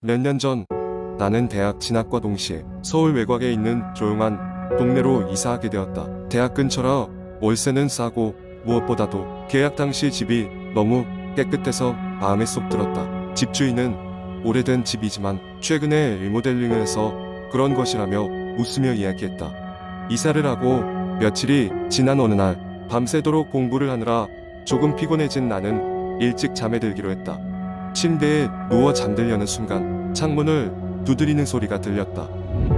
몇 년 전 나는 대학 진학과 동시에 서울 외곽에 있는 조용한 동네로 이사하게 되었다. 대학 근처라 월세는 싸고 무엇보다도 계약 당시 집이 너무 깨끗해서 마음에 쏙 들었다. 집주인은 오래된 집이지만 최근에 리모델링을 해서 그런 것이라며 웃으며 이야기했다. 이사를 하고 며칠이 지난 어느 날 밤새도록 공부를 하느라 조금 피곤해진 나는 일찍 잠에 들기로 했다. 침대에 누워 잠들려는 순간 창문을 두드리는 소리가 들렸다.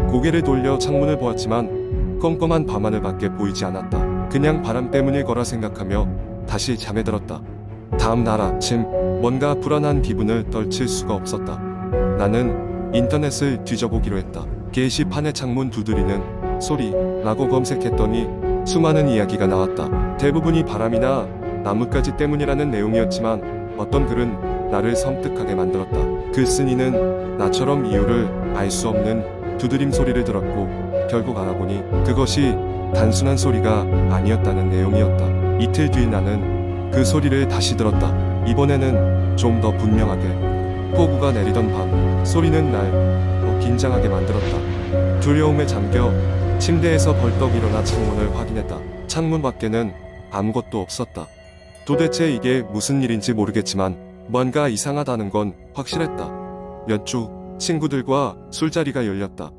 고개를 돌려 창문을 보았지만 껌껌한 밤하늘밖에 보이지 않았다. 그냥 바람 때문일 거라 생각하며 다시 잠에 들었다. 다음 날 아침 뭔가 불안한 기분을 떨칠 수가 없었다. 나는 인터넷을 뒤져보기로 했다. 게시판에 창문 두드리는 소리라고 검색했더니 수많은 이야기가 나왔다. 대부분이 바람이나 나뭇가지 때문이라는 내용이었지만 어떤 글은 나를 섬뜩하게 만들었다. 글쓴이는 나처럼 이유를 알 수 없는 두드림 소리를 들었고 결국 알아보니 그것이 단순한 소리가 아니었다는 내용이었다. 이틀 뒤 나는 그 소리를 다시 들었다. 이번에는 좀 더 분명하게 폭우가 내리던 밤. 소리는 날 더 긴장하게 만들었다. 두려움에 잠겨 침대에서 벌떡 일어나 창문을 확인했다. 창문 밖에는 아무것도 없었다. 도대체 이게 무슨 일인지 모르겠지만 뭔가 이상하다는 건 확실했다. 몇 주 친구들과 술자리가 열렸다.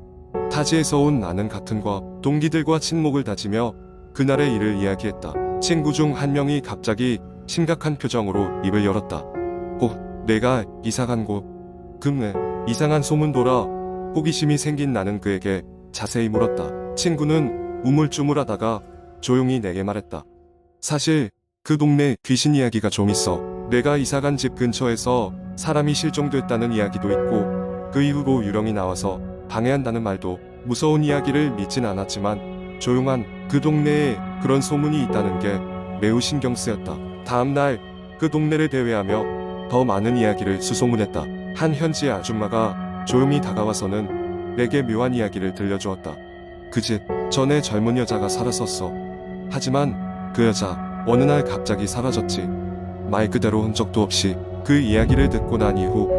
타지에서 온 나는 같은 과 동기들과 친목을 다지며 그날의 일을 이야기했다. 친구 중 한 명이 갑자기 심각한 표정으로 입을 열었다. 내가 이사간 곳 금내 이상한 소문 돌아 호기심이 생긴 나는 그에게 자세히 물었다. 친구는 우물쭈물하다가 조용히 내게 말했다. 사실 그 동네 귀신 이야기가 좀 있어. 내가 이사간 집 근처에서 사람이 실종됐다는 이야기도 있고 그 이후로 유령이 나와서 방해한다는 말도. 무서운 이야기를 믿진 않았지만 조용한 그 동네에 그런 소문이 있다는 게 매우 신경 쓰였다. 다음날 그 동네를 대회하며 더 많은 이야기를 수소문했다. 한 현지 아줌마가 조용히 다가와서는 내게 묘한 이야기를 들려주었다. 그 집 전에 젊은 여자가 살았었어. 하지만 그 여자 어느 날 갑자기 사라졌지. 말 그대로 흔적도 없이. 그 이야기를 듣고 난 이후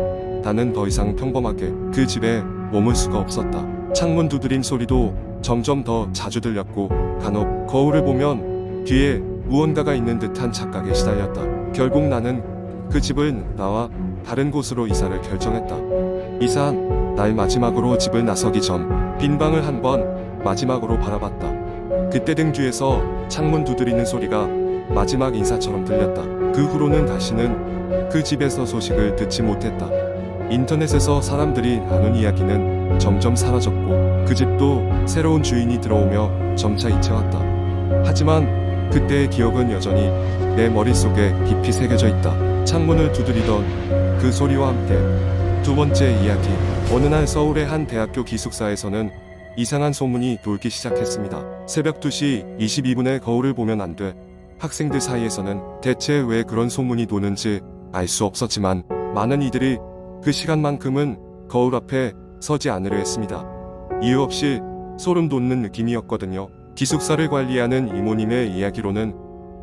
나는 더 이상 평범하게 그 집에 머물 수가 없었다. 창문 두드림 소리도 점점 더 자주 들렸고 간혹 거울을 보면 뒤에 무언가가 있는 듯한 착각에 시달렸다. 결국 나는 그 집을 나와 다른 곳으로 이사를 결정했다. 이사한 날 마지막으로 집을 나서기 전 빈 방을 한번 마지막으로 바라봤다. 그때 등 뒤에서 창문 두드리는 소리가 마지막 인사처럼 들렸다. 그 후로는 다시는 그 집에서 소식을 듣지 못했다. 인터넷에서 사람들이 나눈 이야기는 점점 사라졌고 그 집도 새로운 주인이 들어오며 점차 잊혀왔다. 하지만 그때의 기억은 여전히 내 머릿속에 깊이 새겨져 있다. 창문을 두드리던 그 소리와 함께. 두 번째 이야기. 어느 날 서울의 한 대학교 기숙사에서는 이상한 소문이 돌기 시작했습니다. 새벽 2시 22분에 거울을 보면 안 돼. 학생들 사이에서는 대체 왜 그런 소문이 도는지 알 수 없었지만 많은 이들이 그 시간만큼은 거울 앞에 서지 않으려 했습니다. 이유 없이 소름 돋는 느낌이었거든요. 기숙사를 관리하는 이모님의 이야기로는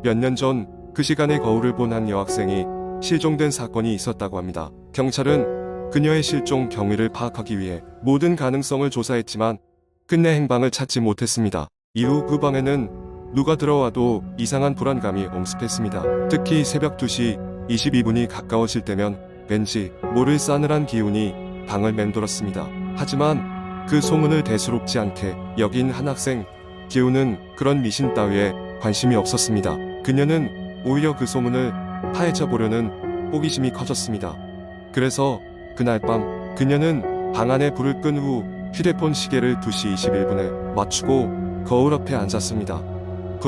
몇 년 전 그 시간에 거울을 본 한 여학생이 실종된 사건이 있었다고 합니다. 경찰은 그녀의 실종 경위를 파악하기 위해 모든 가능성을 조사했지만 끝내 행방을 찾지 못했습니다. 이후 그 방에는 누가 들어와도 이상한 불안감이 엄습했습니다. 특히 새벽 2시 22분이 가까워질 때면 왠지 모를 싸늘한 기운이 방을 맴돌았습니다. 하지만 그 소문을 대수롭지 않게 여긴 한 학생, 기우는 그런 미신 따위에 관심이 없었습니다. 그녀는 오히려 그 소문을 파헤쳐 보려는 호기심이 커졌습니다. 그래서 그날 밤 그녀는 방 안에 불을 끈 후 휴대폰 시계를 2시 21분에 맞추고 거울 앞에 앉았습니다.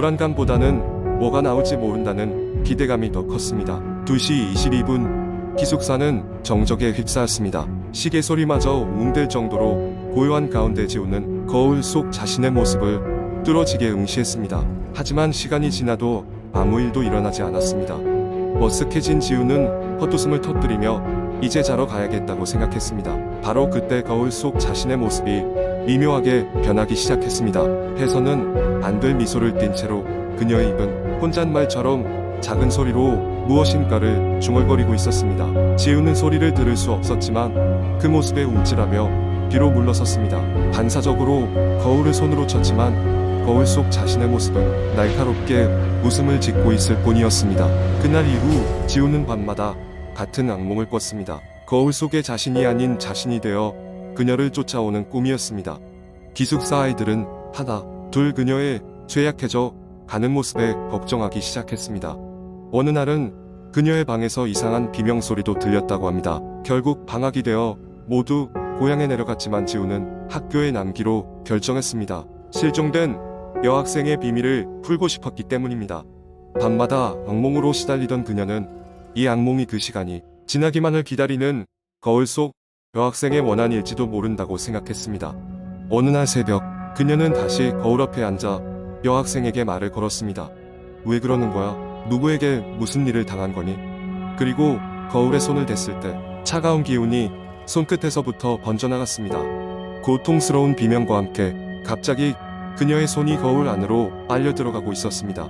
불안감보다는 뭐가 나올지 모른다는 기대감이 더 컸습니다. 2시 22분 기숙사는 정적에 휩싸였습니다. 시계 소리마저 웅들 정도로 고요한 가운데 지우는 거울 속 자신의 모습을 뚫어지게 응시했습니다. 하지만 시간이 지나도 아무 일도 일어나지 않았습니다. 머쓱해진 지우는 헛웃음을 터뜨리며 이제 자러 가야겠다고 생각했습니다. 바로 그때 거울 속 자신의 모습이 미묘하게 변하기 시작했습니다. 해서는 안 될 미소를 띤 채로 그녀의 입은 혼잣말처럼 작은 소리로 무엇인가를 중얼거리고 있었습니다. 지우는 소리를 들을 수 없었지만 그 모습에 움찔하며 뒤로 물러섰습니다. 반사적으로 거울을 손으로 쳤지만 거울 속 자신의 모습은 날카롭게 웃음을 짓고 있을 뿐이었습니다. 그날 이후 지우는 밤마다 같은 악몽을 꿨습니다. 거울 속의 자신이 아닌 자신이 되어 그녀를 쫓아오는 꿈이었습니다. 기숙사 아이들은 하나, 둘 그녀의 죄약해져 가는 모습에 걱정하기 시작했습니다. 어느 날은 그녀의 방에서 이상한 비명소리도 들렸다고 합니다. 결국 방학이 되어 모두 고향에 내려갔지만 지우는 학교에 남기로 결정했습니다. 실종된 여학생의 비밀을 풀고 싶었기 때문입니다. 밤마다 악몽으로 시달리던 그녀는 이 악몽이 그 시간이 지나기만을 기다리는 거울 속 여학생의 원한일지도 모른다고 생각했습니다. 어느 날 새벽 그녀는 다시 거울 앞에 앉아 여학생에게 말을 걸었습니다. 왜 그러는 거야? 누구에게 무슨 일을 당한 거니? 그리고 거울에 손을 댔을 때 차가운 기운이 손끝에서부터 번져나갔습니다. 고통스러운 비명과 함께 갑자기 그녀의 손이 거울 안으로 빨려 들어가고 있었습니다.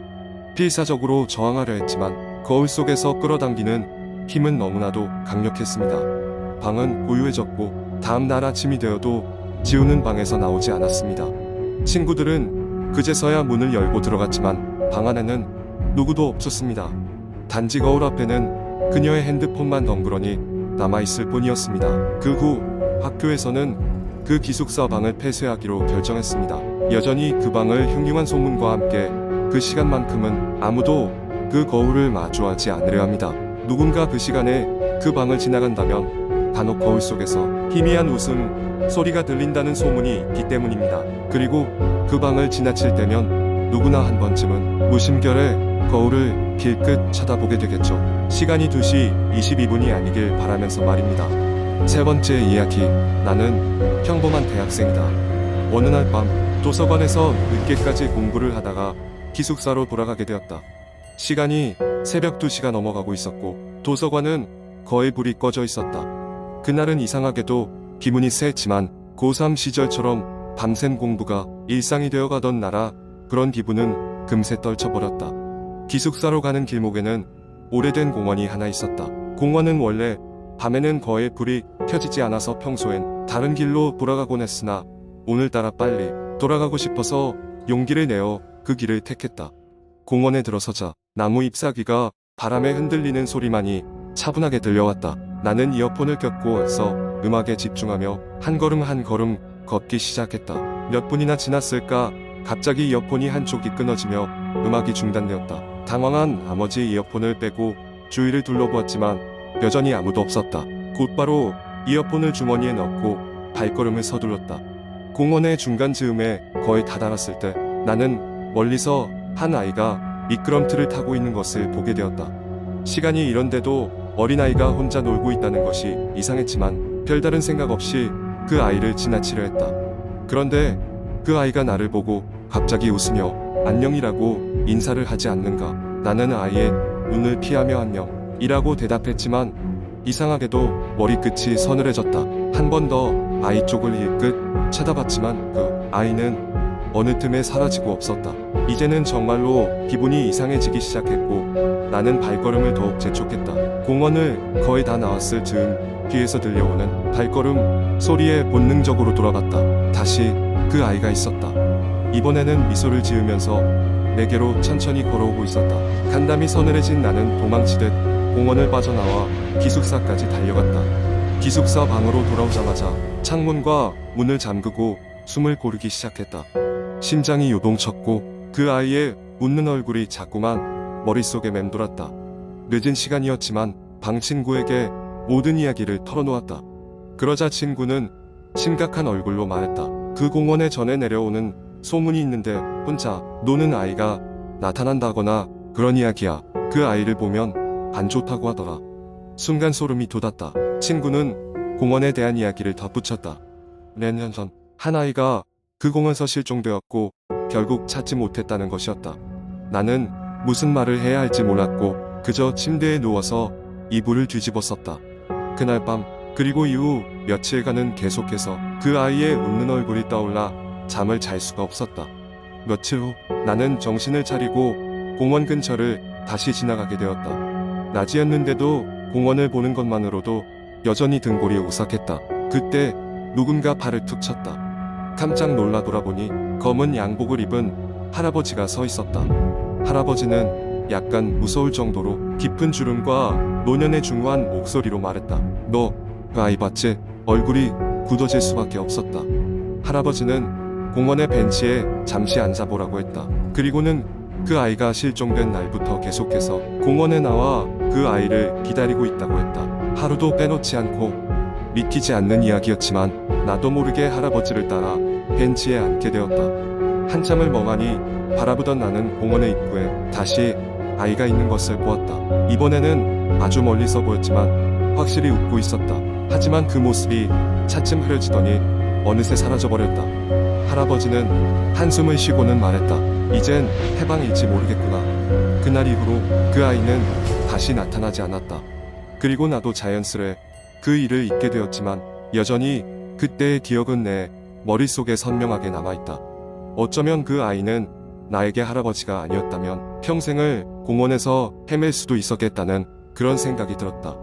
필사적으로 저항하려 했지만 거울 속에서 끌어당기는 힘은 너무나도 강력했습니다. 방은 고요해졌고 다음 날 아침이 되어도 지우는 방에서 나오지 않았습니다. 친구들은 그제서야 문을 열고 들어갔지만 방 안에는 누구도 없었습니다. 단지 거울 앞에는 그녀의 핸드폰만 덩그러니 남아있을 뿐이었습니다. 그 후 학교에서는 그 기숙사 방을 폐쇄하기로 결정했습니다. 여전히 그 방을 흉흉한 소문과 함께 그 시간만큼은 아무도 그 거울을 마주하지 않으려 합니다. 누군가 그 시간에 그 방을 지나간다면 간혹 거울 속에서 희미한 웃음 소리가 들린다는 소문이 있기 때문입니다. 그리고 그 방을 지나칠 때면 누구나 한 번쯤은 무심결에 거울을 길끝 쳐다보게 되겠죠. 시간이 2시 22분이 아니길 바라면서 말입니다. 세 번째 이야기, 나는 평범한 대학생이다. 어느 날 밤 도서관에서 늦게까지 공부를 하다가 기숙사로 돌아가게 되었다. 시간이 새벽 2시가 넘어가고 있었고 도서관은 거의 불이 꺼져 있었다. 그날은 이상하게도 기분이 쎄했지만 고3 시절처럼 밤샘 공부가 일상이 되어가던 나라 그런 기분은 금세 떨쳐버렸다. 기숙사로 가는 길목에는 오래된 공원이 하나 있었다. 공원은 원래 밤에는 거의 불이 켜지지 않아서 평소엔 다른 길로 돌아가곤 했으나 오늘따라 빨리 돌아가고 싶어서 용기를 내어 그 길을 택했다. 공원에 들어서자 나무 잎사귀가 바람에 흔들리는 소리만이 차분하게 들려왔다. 나는 이어폰을 꼈고 해서 음악에 집중하며 한 걸음 한 걸음 걷기 시작했다. 몇 분이나 지났을까 갑자기 이어폰이 한쪽이 끊어지며 음악이 중단되었다. 당황한 나머지 이어폰을 빼고 주위를 둘러보았지만 여전히 아무도 없었다. 곧바로 이어폰을 주머니에 넣고 발걸음을 서둘렀다. 공원의 중간 즈음에 거의 다다랐을 때 나는 멀리서 한 아이가 미끄럼틀을 타고 있는 것을 보게 되었다. 시간이 이런데도 어린아이가 혼자 놀고 있다는 것이 이상했지만 별다른 생각 없이 그 아이를 지나치려 했다. 그런데 그 아이가 나를 보고 갑자기 웃으며 안녕이라고 인사를 하지 않는가. 나는 아이의 눈을 피하며 안녕이라고 대답했지만 이상하게도 머리끝이 서늘해졌다. 한 번 더 아이 쪽을 힐끗 쳐다봤지만 그 아이는 어느 틈에 사라지고 없었다. 이제는 정말로 기분이 이상해지기 시작했고 나는 발걸음을 더욱 재촉했다. 공원을 거의 다 나왔을 즈음 뒤에서 들려오는 발걸음 소리에 본능적으로 돌아봤다. 다시 그 아이가 있었다. 이번에는 미소를 지으면서 내게로 천천히 걸어오고 있었다. 간담이 서늘해진 나는 도망치듯 공원을 빠져나와 기숙사까지 달려갔다. 기숙사 방으로 돌아오자마자 창문과 문을 잠그고 숨을 고르기 시작했다. 심장이 요동쳤고 그 아이의 웃는 얼굴이 자꾸만 머릿속에 맴돌았다. 늦은 시간이었지만 방 친구에게 모든 이야기를 털어놓았다. 그러자 친구는 심각한 얼굴로 말했다. 그 공원에 전에 내려오는 소문이 있는데 혼자 노는 아이가 나타난다거나 그런 이야기야. 그 아이를 보면 안 좋다고 하더라. 순간 소름이 돋았다. 친구는 공원에 대한 이야기를 덧붙였다. 몇 년 전 한 아이가 그 공원에서 실종되었고 결국 찾지 못했다는 것이었다. 나는 무슨 말을 해야 할지 몰랐고 그저 침대에 누워서 이불을 뒤집었었다. 그날 밤 그리고 이후 며칠간은 계속해서 그 아이의 웃는 얼굴이 떠올라 잠을 잘 수가 없었다. 며칠 후 나는 정신을 차리고 공원 근처를 다시 지나가게 되었다. 낮이었는데도 공원을 보는 것만으로도 여전히 등골이 오싹했다. 그때 누군가 발을 툭 쳤다. 깜짝 놀라 돌아보니 검은 양복을 입은 할아버지가 서 있었다. 할아버지는 약간 무서울 정도로 깊은 주름과 노년의 중후한 목소리로 말했다. 너 그 아이 봤지? 얼굴이 굳어질 수밖에 없었다. 할아버지는 공원의 벤치에 잠시 앉아보라고 했다. 그리고는 그 아이가 실종된 날부터 계속해서 공원에 나와 그 아이를 기다리고 있다고 했다. 하루도 빼놓지 않고 믿기지 않는 이야기였지만 나도 모르게 할아버지를 따라 벤치에 앉게 되었다. 한참을 멍하니 바라보던 나는 공원의 입구에 다시 아이가 있는 것을 보았다. 이번에는 아주 멀리서 보였지만 확실히 웃고 있었다. 하지만 그 모습이 차츰 흐려지더니 어느새 사라져버렸다. 할아버지는 한숨을 쉬고는 말했다. 이젠 해방일지 모르겠구나. 그날 이후로 그 아이는 다시 나타나지 않았다. 그리고 나도 자연스레 그 일을 잊게 되었지만 여전히 그때의 기억은 내 머릿속에 선명하게 남아있다. 어쩌면 그 아이는 나에게 할아버지가 아니었다면 평생을 공원에서 헤맬 수도 있었겠다는 그런 생각이 들었다.